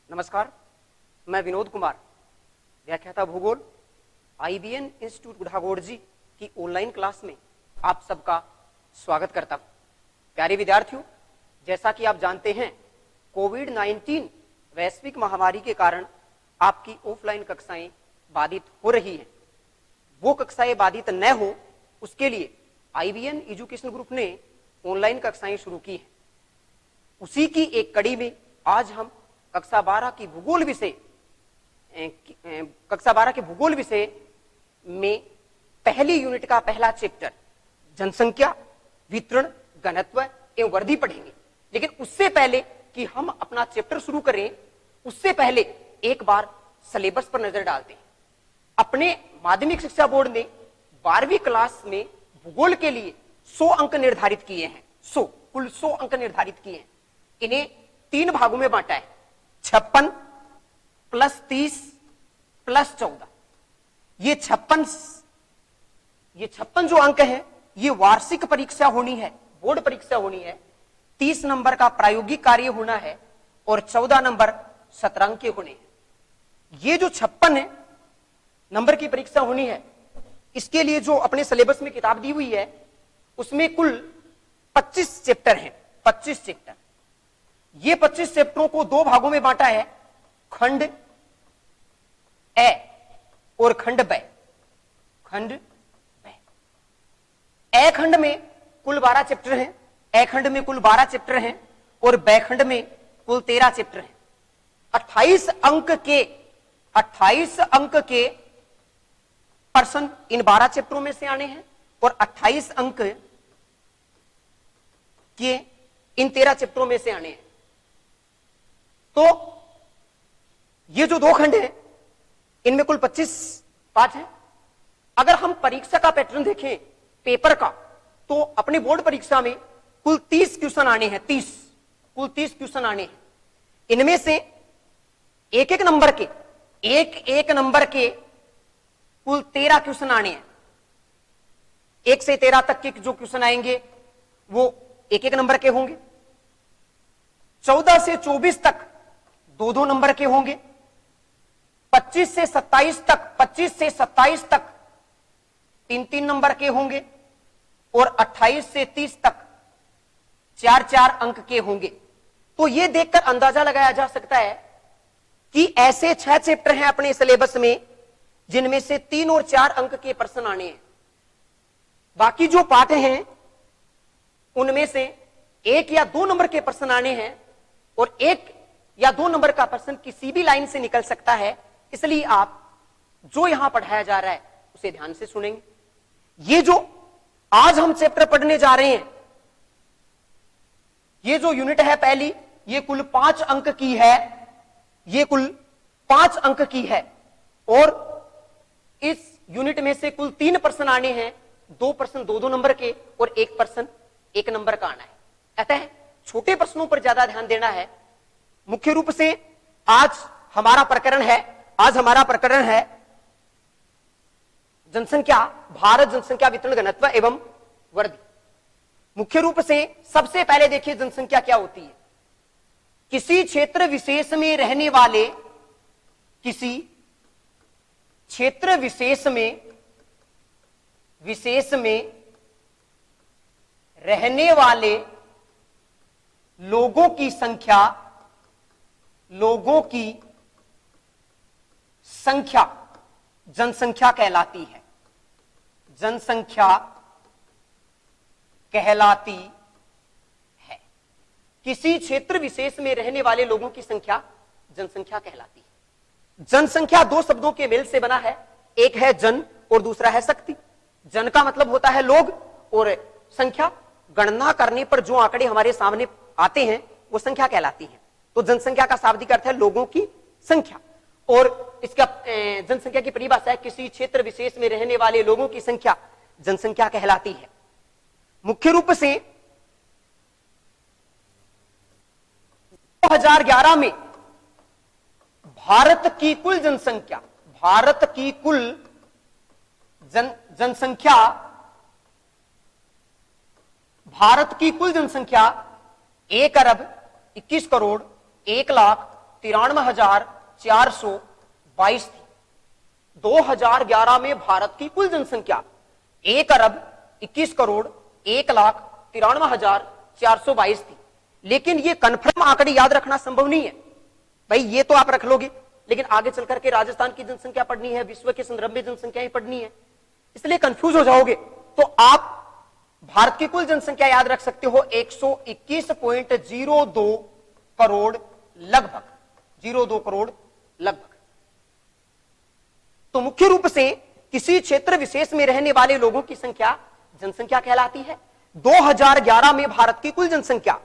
नमस्कार, मैं विनोद कुमार, व्याख्याता भूगोल, IBN इंस्टीट्यूट गुढ़ागोड़जी की ऑनलाइन क्लास में आप सबका स्वागत करता हूं। प्यारे विद्यार्थियों, जैसा कि आप जानते हैं, कोविड-19 वैश्विक महामारी के कारण आपकी ऑफलाइन कक्षाएं बाधित हो रही हैं। वो कक्षाएं बाधित न हो, उसके लिए IBN एजुकेशन ग्रुप ने ऑनलाइन कक्षाएं शुरू की हैं। उसी की एक कड़ी में आज हम कक्षा 12 के भूगोल विषय में पहली यूनिट का पहला चैप्टर जनसंख्या, वितरण, घनत्व एवं वर्धी पढ़ेंगे। लेकिन उससे पहले कि हम अपना चैप्टर शुरू करें, उससे पहले एक बार सिलेबस पर नजर डालते हैं। अपने माध्यमिक शिक्षा बोर्ड ने 12वीं क्लास में भूगोल के लिए 100 अंक निर्धारित किए हैं। कुल 100 अंक निर्धारित किए हैं। इन्हें 3 भागों में बांटा है, 56 प्लस 30 प्लस 14। ये 56 जो अंक है, ये वार्षिक परीक्षा होनी है, बोर्ड परीक्षा होनी है। 30 नंबर का प्रायोगिक कार्य होना है और 14 नंबर शतरंग के होने हैं। ये जो 56 नंबर की परीक्षा होनी है, इसके लिए जो अपने सिलेबस में किताब दी हुई है, उसमें कुल 25 चैप्टर हैं। 25 चैप्टर। ये 25 चैप्टरों को 2 भागों में बांटा है, खंड ए और खंड ब। ए खंड में कुल 12 चैप्टर हैं, ए खंड में कुल 12 चैप्टर हैं और ब खंड में कुल 13 चैप्टर हैं। 28 अंक के प्रश्न इन 12 चैप्टरों में से आने हैं और 28 अंक के इन 13 चैप्टरों में से आने हैं। तो ये जो 2 खंड है, इनमें कुल 25 पाठ है। अगर हम परीक्षा का पैटर्न देखें, पेपर का, तो अपने बोर्ड परीक्षा में कुल 30 क्वेश्चन आने हैं। कुल 30 क्वेश्चन आने हैं। इनमें से एक एक नंबर के कुल 13 क्वेश्चन आने हैं। 1 से 13 तक के जो क्वेश्चन आएंगे वो एक एक नंबर के होंगे। 14 से 24 तक 2-2 नंबर के होंगे। 25 से 27 तक 3-3 नंबर के होंगे और 28 से 30 तक 4-4 अंक के होंगे। तो यह देखकर अंदाजा लगाया जा सकता है कि ऐसे 6 चैप्टर हैं अपने सिलेबस में, जिनमें से 3 और 4 अंक के प्रश्न आने हैं। बाकी जो पाठ हैं, उनमें से 1 या 2 नंबर के प्रश्न आने हैं और 1 या 2 नंबर का प्रश्न किसी भी लाइन से निकल सकता है। इसलिए आप जो यहां पढ़ाया जा रहा है उसे ध्यान से सुनेंगे। ये जो आज हम चैप्टर पढ़ने जा रहे हैं, ये जो यूनिट है पहली, ये कुल 5 अंक की है। और इस यूनिट में से कुल 3 प्रश्न आने हैं। 2 प्रश्न 2-2 नंबर के और 1 प्रश्न 1 नंबर का आना है। अतः छोटे प्रश्नों पर ज्यादा ध्यान देना है। मुख्य रूप से आज हमारा प्रकरण है जनसंख्या, भारत जनसंख्या, वितरण, घनत्व एवं वर्धी। मुख्य रूप से सबसे पहले देखिए जनसंख्या क्या होती है। किसी क्षेत्र विशेष में रहने वाले लोगों की संख्या जनसंख्या कहलाती है। किसी क्षेत्र विशेष में रहने वाले लोगों की संख्या जनसंख्या कहलाती है। जनसंख्या 2 शब्दों के मेल से बना है, एक है जन और दूसरा है शक्ति। जन का मतलब होता है लोग और संख्या, गणना करने पर जो आंकड़े हमारे सामने आते हैं वो संख्या कहलाती है। तो जनसंख्या का शाब्दिक अर्थ है लोगों की संख्या, और इसका जनसंख्या की परिभाषा है किसी क्षेत्र विशेष में रहने वाले लोगों की संख्या जनसंख्या कहलाती है। मुख्य रूप से 2011 में भारत की कुल जनसंख्या 1 अरब 21 करोड़ 1 लाख 93,422 थी। 2011 में भारत की कुल जनसंख्या 1,21,01,93,422 थी। लेकिन ये कन्फर्म आंकड़े याद रखना संभव नहीं है भाई, ये तो आप रख लोगे, लेकिन आगे चल करके राजस्थान की जनसंख्या पढ़नी है, विश्व के संदर्भ में जनसंख्या ही पढ़नी है, इसलिए कंफ्यूज हो जाओगे। तो आप भारत की कुल जनसंख्या याद रख सकते हो 121.02 करोड़ लगभग, 02 करोड़ लगभग। तो मुख्य रूप से किसी क्षेत्र विशेष में रहने वाले लोगों की संख्या जनसंख्या कहलाती है। 2011 में भारत की कुल जनसंख्या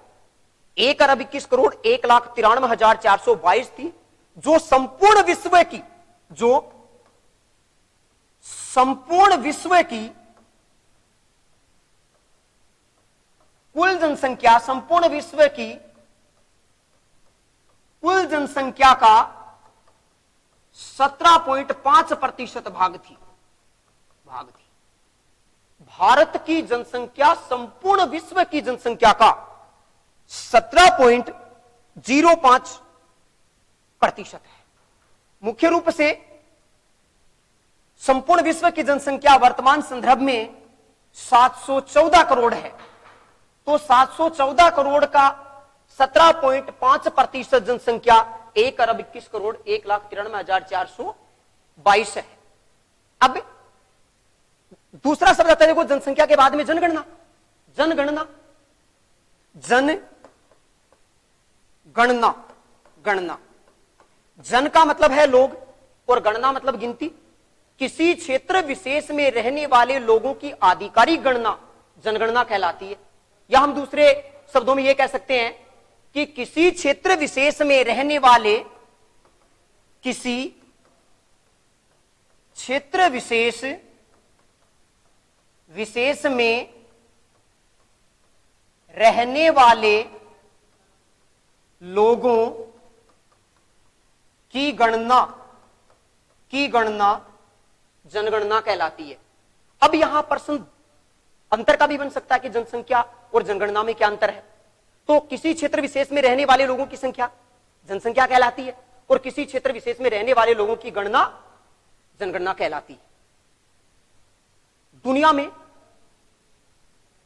1,21,01,93,422 थी, जो संपूर्ण विश्व की कुल जनसंख्या, संपूर्ण विश्व की कुल जनसंख्या का 17.5% भाग थी। भारत की जनसंख्या संपूर्ण विश्व की जनसंख्या का 17.05% है। मुख्य रूप से संपूर्ण विश्व की जनसंख्या वर्तमान संदर्भ में 714 करोड़ है। तो 714 करोड़ का 17.5% जनसंख्या 1,21,01,93,422 है। अब दूसरा शब्द आता है देखो जनसंख्या के बाद में जनगणना। गणना जन का मतलब है लोग और गणना मतलब गिनती। किसी क्षेत्र विशेष में रहने वाले लोगों की आधिकारिक गणना जनगणना कहलाती है। या हम दूसरे शब्दों में यह कह सकते हैं कि किसी क्षेत्र विशेष में रहने वाले, किसी क्षेत्र विशेष में रहने वाले लोगों की गणना जनगणना कहलाती है। अब यहां प्रश्न अंतर का भी बन सकता है कि जनसंख्या और जनगणना में क्या अंतर है। तो किसी क्षेत्र विशेष में रहने वाले लोगों की संख्या जनसंख्या कहलाती है और किसी क्षेत्र विशेष में रहने वाले लोगों की गणना जनगणना कहलाती है। दुनिया में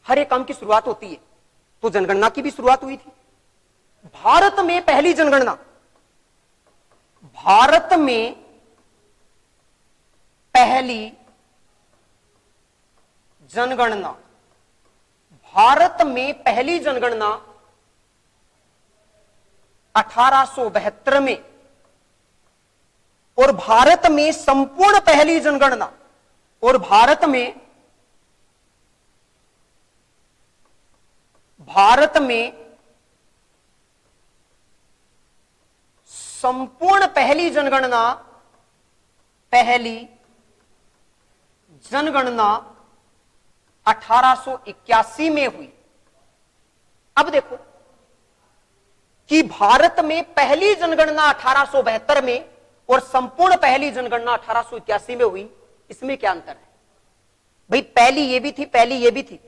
हर एक काम की शुरुआत होती है, तो जनगणना की भी शुरुआत हुई थी। भारत में पहली जनगणना भारत में पहली जनगणना 1872 में, और भारत में संपूर्ण पहली जनगणना, और भारत में संपूर्ण पहली जनगणना 1881 में हुई। अब देखो कि भारत में पहली जनगणना 1872 में और संपूर्ण पहली जनगणना 1881 में हुई, इसमें क्या अंतर है भाई। पहली ये भी थी,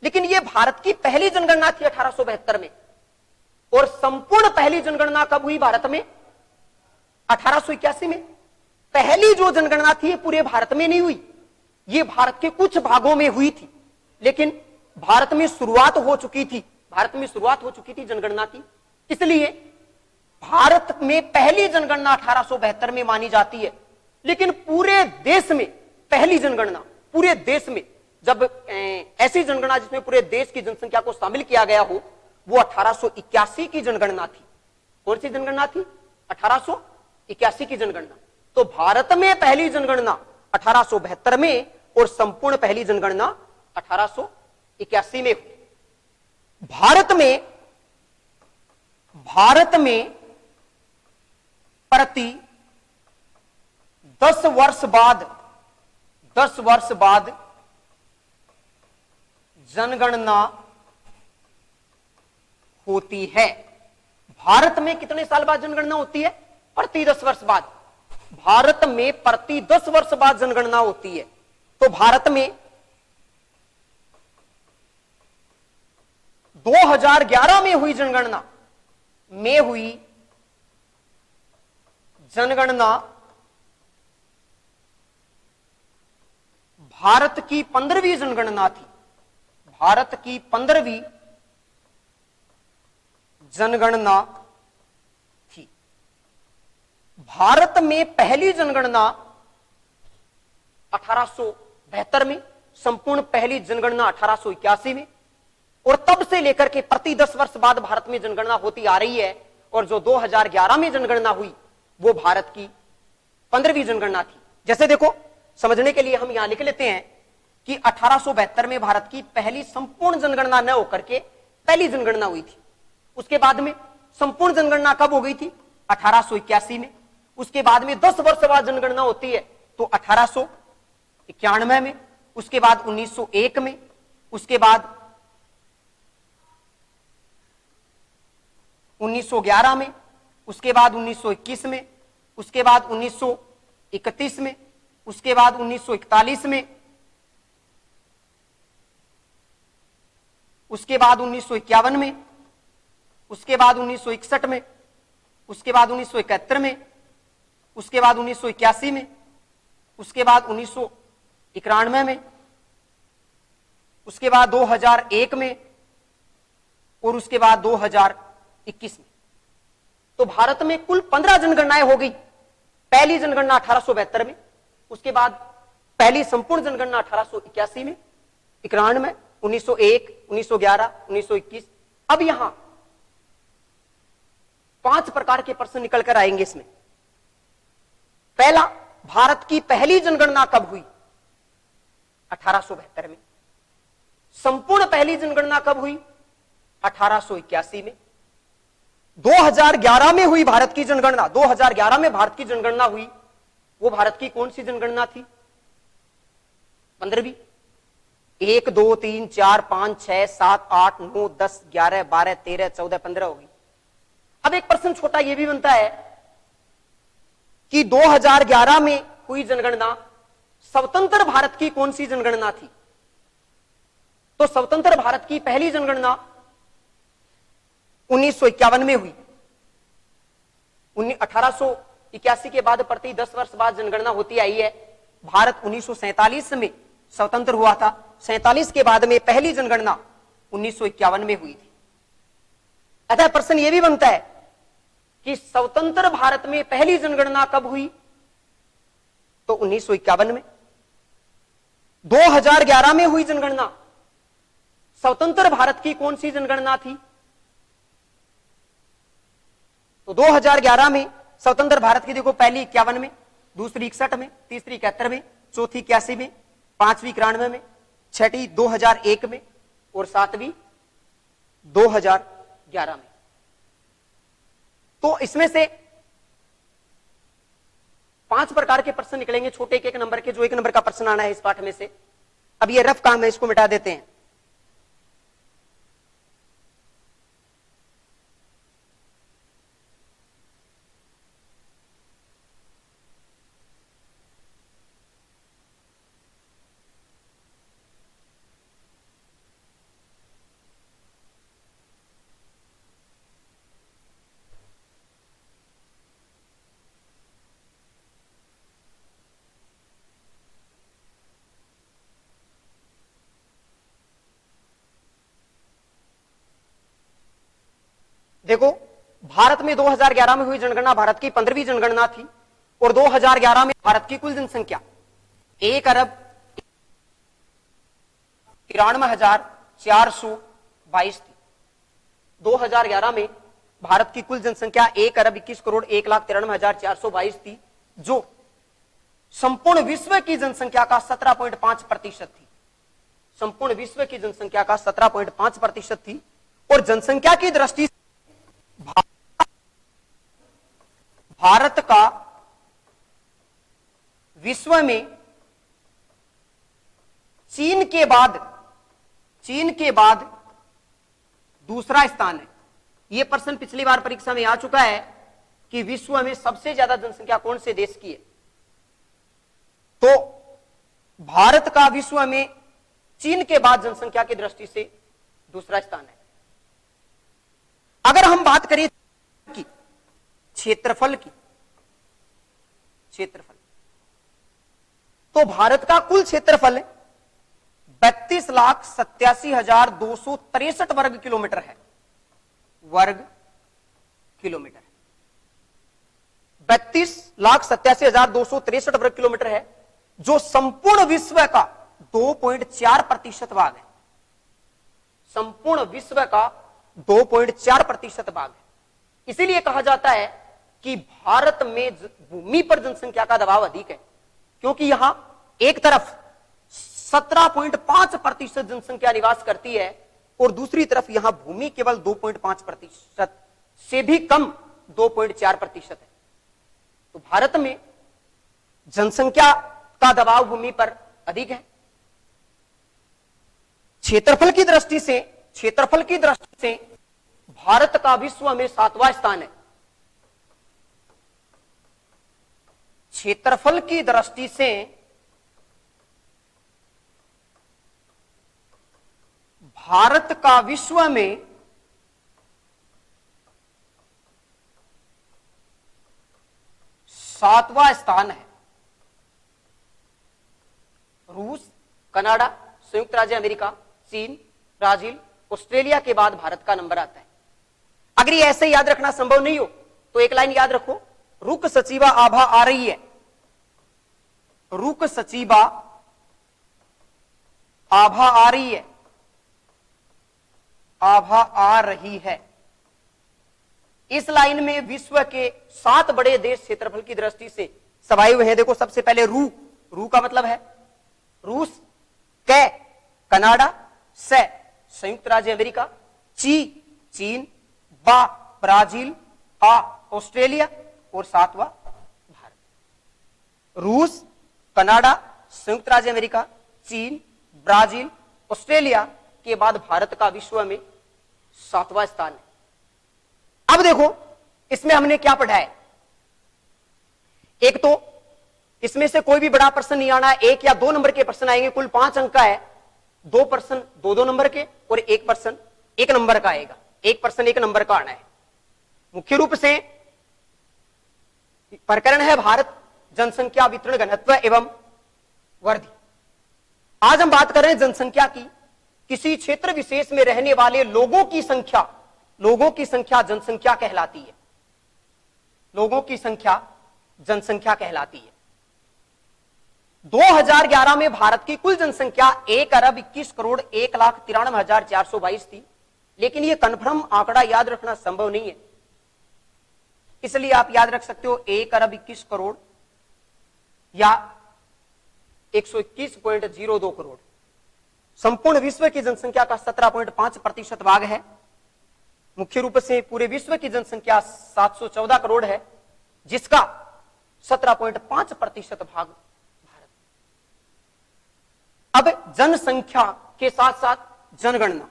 लेकिन ये भारत की पहली जनगणना थी 1872 में, और संपूर्ण पहली जनगणना कब हुई भारत में? 1881 में। पहली जो जनगणना थी ये पूरे भारत में नहीं हुई, ये भारत के कुछ भागों में हुई थी, लेकिन भारत में शुरुआत हो चुकी थी जनगणना की। इसलिए भारत में पहली जनगणना 1872 में मानी जाती है। लेकिन पूरे देश में पहली जनगणना, पूरे देश में जब ऐसी जनगणना जिसमें पूरे देश की जनसंख्या को शामिल किया गया हो, वो 1881 की जनगणना थी। कौन सी जनगणना थी? 1881 की जनगणना। तो भारत में पहली जनगणना 1872 में और संपूर्ण पहली जनगणना 1881 में हुई। भारत में प्रति 10 वर्ष बाद जनगणना होती है। भारत में कितने साल बाद जनगणना होती है? प्रति 10 वर्ष बाद। भारत में प्रति 10 वर्ष बाद जनगणना होती है। तो भारत में 2011 में हुई जनगणना में हुई जनगणना भारत की 15वीं जनगणना थी। भारत की 15वीं जनगणना थी। भारत में पहली जनगणना 1872 में, संपूर्ण पहली जनगणना 1881 में, और तब से लेकर के प्रति 10 वर्ष बाद भारत में जनगणना होती आ रही है। और जो 2011 में जनगणना हुई वो भारत की 15वीं जनगणना थी। जैसे देखो, समझने के लिए हम यहां लिख लेते हैं कि 1872 में भारत की पहली संपूर्ण जनगणना न होकर के पहली जनगणना हुई थी। उसके बाद में संपूर्ण जनगणना कब हो गई थी? 1881 में। उसके बाद में 10 वर्ष बाद जनगणना होती है तो 1891 में, उसके बाद 1901 में, उसके बाद 1911 में, उसके बाद 1921 में, उसके बाद 1931 में, उसके बाद 1941 में, उसके बाद 1951 में, उसके बाद 1961 में, उसके बाद 1971 में, उसके बाद 1981 में, उसके बाद 1991 में, उसके बाद 2001 में, और उसके बाद 2021 में। तो भारत में कुल 15 जनगणनाएं हो गई। पहली जनगणना 1872 में, उसके बाद पहली संपूर्ण जनगणना 1881 में, 91 में, 1901, 1911, 1921। अब यहां 5 प्रकार के प्रश्न निकल कर आएंगे इसमें। पहला, भारत की पहली जनगणना कब हुई? 1872 में। संपूर्ण पहली जनगणना कब हुई? 1881 में। 2011 में हुई भारत की जनगणना। 2011 में भारत की जनगणना हुई, वो भारत की कौन सी जनगणना थी? 15वीं। 1, 2, 3, 4, 5, 6, 7, 8, 9, 10, 11, 12, 13, 14, 15 होगी। अब एक प्रश्न छोटा यह भी बनता है कि 2011 में हुई जनगणना स्वतंत्र भारत की कौन सी जनगणना थी? तो स्वतंत्र भारत की पहली जनगणना 1951 में हुई। 1881 के बाद प्रति 10 वर्ष बाद जनगणना होती आई है। भारत 1947 में स्वतंत्र हुआ था। 47 के बाद में पहली जनगणना 1951 में हुई थी। अतः प्रश्न यह भी बनता है कि स्वतंत्र भारत में पहली जनगणना कब हुई? तो 1951 में। 2011 में हुई जनगणना स्वतंत्र भारत की कौन सी जनगणना थी? तो 2011 में स्वतंत्र भारत की देखो, पहली 51 में, दूसरी 61 में, तीसरी 71 में, चौथी 81 में, पांचवी 91 में, छठी 2001 में, और सातवीं 2011 में। तो इसमें से 5 प्रकार के प्रश्न निकलेंगे, छोटे एक नंबर के, जो 1 नंबर का प्रश्न आना है इस पाठ में से। अब ये रफ काम है, इसको मिटा देते हैं। देखो, भारत में 2011 में हुई जनगणना भारत की 15वीं जनगणना थी, और 2011 में भारत की कुल जनसंख्या 1,93,422 थी। 2011 में भारत की कुल जनसंख्या 1,21,01,93,422 थी, जो संपूर्ण विश्व की जनसंख्या का 17.5% थी। संपूर्ण विश्व की जनसंख्या का 17.5% थी। और जनसंख्या की दृष्टि से भारत का विश्व में चीन के बाद दूसरा स्थान है। यह प्रश्न पिछली बार परीक्षा में आ चुका है कि विश्व में सबसे ज्यादा जनसंख्या कौन से देश की है। तो भारत का विश्व में चीन के बाद जनसंख्या की दृष्टि से दूसरा स्थान है। अगर हम बात करें कि क्षेत्रफल की, क्षेत्रफल। तो भारत का कुल क्षेत्रफल 32,87,263 वर्ग किलोमीटर है, वर्ग किलोमीटर। 32,87,263 वर्ग किलोमीटर है, जो संपूर्ण विश्व का 2.4% भाग है। संपूर्ण विश्व का 2.4% भाग है। इसीलिए कहा जाता है कि भारत में भूमि पर जनसंख्या का दबाव अधिक है, क्योंकि यहां एक तरफ 17.5% जनसंख्या निवास करती है और दूसरी तरफ यहां भूमि केवल 2.5% से भी कम 2.4% है। तो भारत में जनसंख्या का दबाव भूमि पर अधिक है। क्षेत्रफल की दृष्टि से भारत का विश्व में 7वां स्थान है। क्षेत्रफल की दृष्टि से भारत का विश्व में सातवां स्थान है। रूस, कनाडा, संयुक्त राज्य अमेरिका, चीन, ब्राजील, ऑस्ट्रेलिया के बाद भारत का नंबर आता है। अगर ये ऐसे याद रखना संभव नहीं हो तो एक लाइन याद रखो, रुक सचिवा आभा आ रही है। रुक सचिवा आभा आ रही है, आभा आ रही है। इस लाइन में विश्व के 7 बड़े देश क्षेत्रफल की दृष्टि से समाये हुए हैं। देखो, सबसे पहले रू का मतलब है रूस, कै कनाडा, से संयुक्त राज्य अमेरिका, चीन, बा ब्राजील, आ ऑस्ट्रेलिया और 7वां भारत। रूस, कनाडा, संयुक्त राज्य अमेरिका, चीन, ब्राजील, ऑस्ट्रेलिया के बाद भारत का विश्व में 7वां स्थान है। अब देखो, इसमें हमने क्या पढ़ा है। एक तो इसमें से कोई भी बड़ा प्रश्न नहीं आना है, 1 या 2 नंबर के प्रश्न आएंगे। कुल 5 अंक का है, 2 प्रश्न 2-2 नंबर के और 1 प्रश्न 1 नंबर का आएगा। 1 प्रश्न 1 नंबर का आना है। मुख्य रूप से प्रकरण है भारत जनसंख्या वितरण घनत्व एवं वृद्धि। आज हम बात कर रहे हैं जनसंख्या की। किसी क्षेत्र विशेष में रहने वाले लोगों की संख्या जनसंख्या कहलाती है। लोगों की संख्या जनसंख्या कहलाती है। 2011 में भारत की कुल जनसंख्या 1,21,01,93,422 थी, लेकिन यह कन्फर्म आंकड़ा याद रखना संभव नहीं है। इसलिए आप याद रख सकते हो 1,21 करोड़ या 121.02 करोड़। संपूर्ण विश्व की जनसंख्या का 17.5% भाग है। मुख्य रूप से पूरे विश्व की जनसंख्या 714 करोड़ है, जिसका 17.5% भाग भारत। अब जनसंख्या के साथ साथ जनगणना।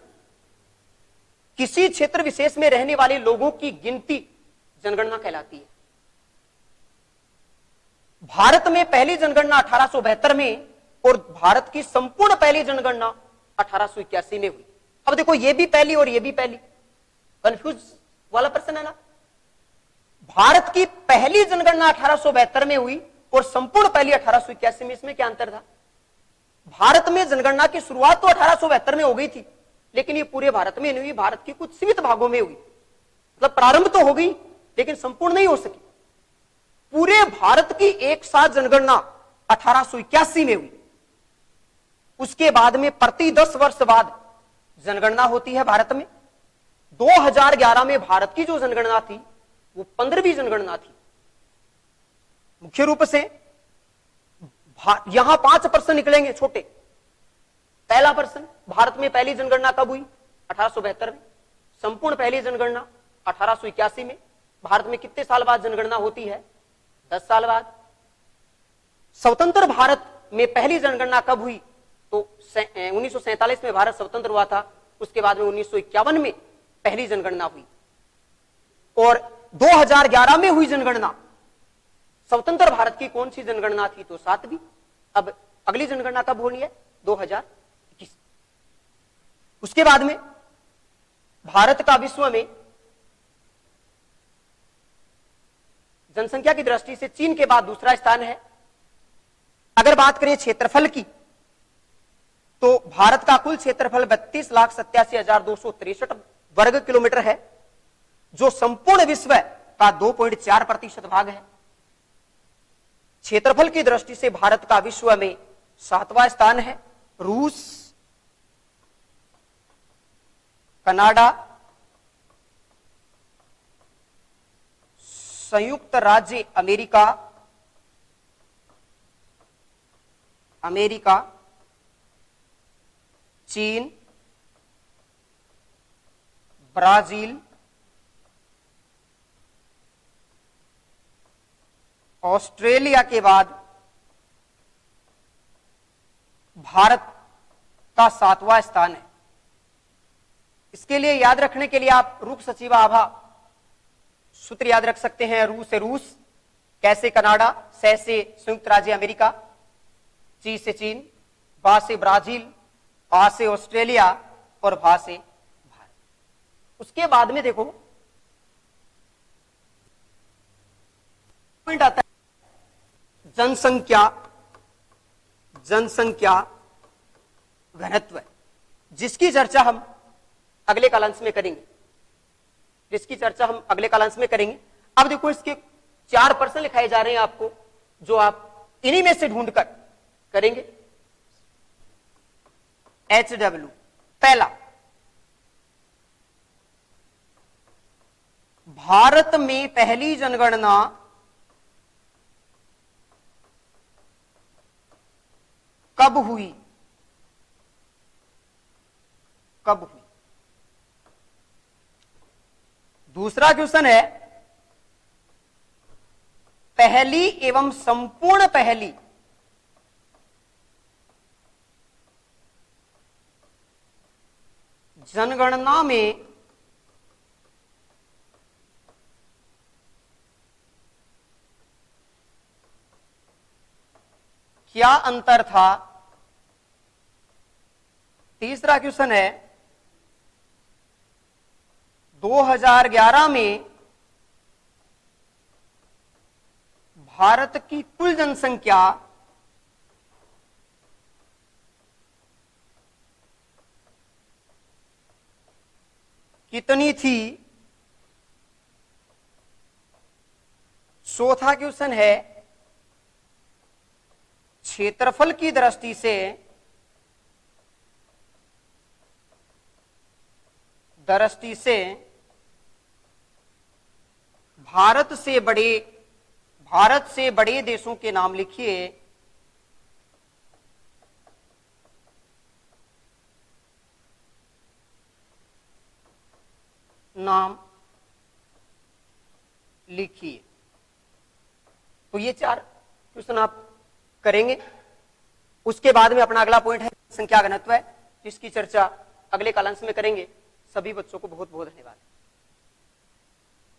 किसी क्षेत्र विशेष में रहने वाले लोगों की गिनती जनगणना कहलाती है। भारत में पहली जनगणना 1872 में और भारत की संपूर्ण पहली जनगणना 1881 में हुई। अब देखो, ये भी पहली और ये भी पहली, कंफ्यूज वाला प्रश्न है ना। भारत की पहली जनगणना 1872 में हुई और संपूर्ण पहली 1881 में। इसमें क्या अंतर था? भारत में जनगणना की शुरुआत तो 1872 में हो गई थी, लेकिन ये पूरे भारत में नहीं हुई, भारत की कुछ सीमित भागों में हुई। मतलब प्रारंभ तो हो गई लेकिन संपूर्ण नहीं हो सकी। पूरे भारत की एक साथ जनगणना 1881 में हुई। उसके बाद में प्रति 10 वर्ष बाद जनगणना होती है भारत में। 2011 में भारत की जो जनगणना थी वो 15वीं जनगणना थी। मुख्य रूप से यहां 5 प्रश्न निकलेंगे छोटे। पहला प्रश्न, भारत में पहली जनगणना कब हुई? 1872 में। संपूर्ण पहली जनगणना 1881 में। भारत में कितने साल बाद जनगणना होती है? 10 साल बाद। स्वतंत्र भारत में पहली जनगणना कब हुई? तो 1947 में भारत स्वतंत्र हुआ था। उसके बाद में 1951 में पहली जनगणना हुई और 2011 में हुई जनगणना। स्वतंत्र भारत की कौन सी जनगणना थी? तो 7वीं। अब अगली जनगणना कब होनी है? 2021। उसके बाद में भारत का विश्व में जनसंख्या की दृष्टि से चीन के बाद दूसरा स्थान है। अगर बात करें क्षेत्रफल की, तो भारत का कुल क्षेत्रफल 32,87,263 वर्ग किलोमीटर है, जो संपूर्ण विश्व का 2.4% भाग है। क्षेत्रफल की दृष्टि से भारत का विश्व में 7वां स्थान है। रूस, कनाडा, संयुक्त राज्य अमेरिका, चीन, ब्राजील, ऑस्ट्रेलिया के बाद भारत का 7वां स्थान है। इसके लिए याद रखने के लिए आप रूप सचिवा आभा सूत्र याद रख सकते हैं। रू से रूस, कैसे कनाडा, से संयुक्त राज्य अमेरिका, ची से चीन, बा से ब्राजील, आ से ऑस्ट्रेलिया और भा से भारत। उसके बाद में देखो पॉइंट आता है जनसंख्या घनत्व, जिसकी चर्चा हम अगले कालांश में करेंगे। अब देखो इसके 4 प्रश्न लिखाए जा रहे हैं आपको, जो आप इन्हीं में से ढूंढकर करेंगे। HW, पहला, भारत में पहली जनगणना कब हुई? दूसरा क्वेश्चन है, पहली एवं संपूर्ण पहली जनगणना में क्या अंतर था? तीसरा क्वेश्चन है, 2011 में भारत की कुल जनसंख्या कितनी थी? चौथा क्वेश्चन है, क्षेत्रफल की दृष्टि से भारत से बड़े देशों के नाम लिखिए। तो ये 4 क्वेश्चन आप करेंगे। उसके बाद में अपना अगला पॉइंट है संख्या घनत्व, जिसकी चर्चा अगले कालांश में करेंगे। सभी बच्चों को बहुत बहुत धन्यवाद।